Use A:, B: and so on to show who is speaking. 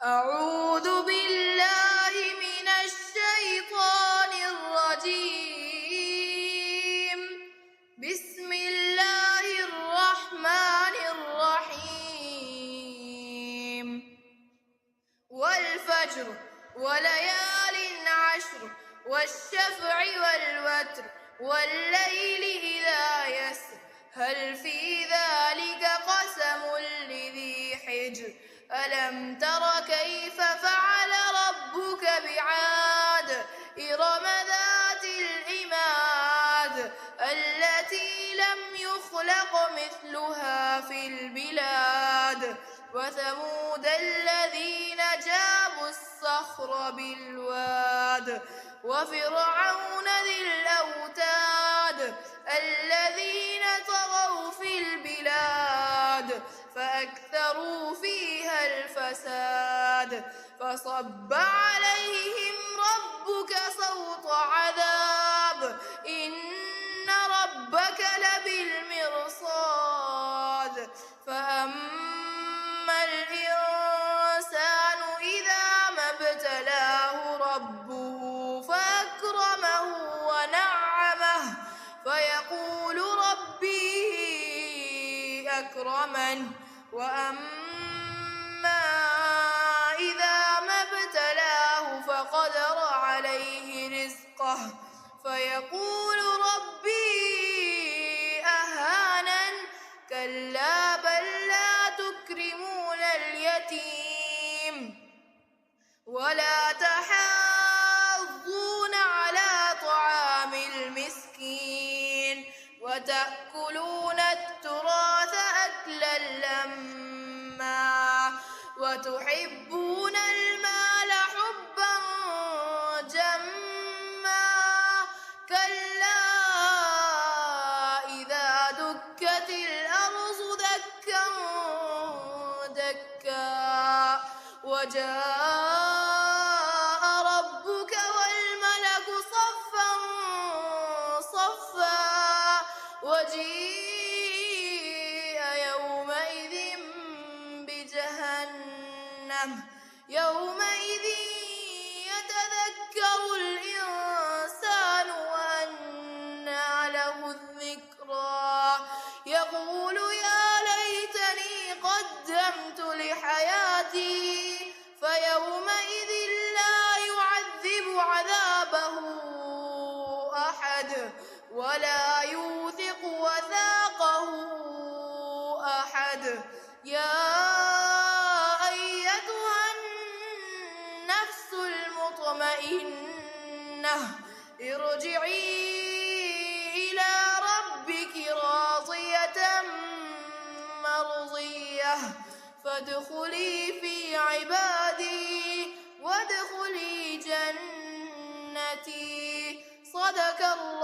A: أعوذ بالله من الشيطان الرجيم. بسم الله الرحمن الرحيم. والفجر وليال عشر والشفع والوتر والليل إذا يسر هل في ذلك قسم لذي حجر ألم تر كيف فعل ربك بعاد إرم ذات العماد التي لم يخلق مثلها في البلاد وثمود الذين جابوا الصخر بالواد وفرعون ذي الأوتاد الذين طغوا في البلاد فأكثروا فيها الفساد فصب عليهم ربك صوت عذاب إن ربك لبالمرصاد فأما الإنسان إذا ما ابتلاه ربه فأكرمه ونعمه فيقول ربي أكرمن وأما إذا ما ابتلاه فقدر عليه رزقه فيقول ربي أهانن كلا بل لا تكرمون اليتيم ولا تحاضون على طعام المسكين وتأكلون التراث أكلا لما وتحبون المال حبا جما كلا إذا دكت الأرض دكا دكا وجاء ربك والملك صفا صفا وجيء يومئذ بجهنم يومئذ يتذكر الإنسان وأنى له الذكرى يقول يا ليتني قدمت لحياتي فيومئذ لا يعذب عذابه أحد ولا يوثق وثاقه أحد يا أيتها النفس المطمئنة ارجعي إلى ربك راضية مرضية فادخلي في عبادي وادخلي جنتي صدق الله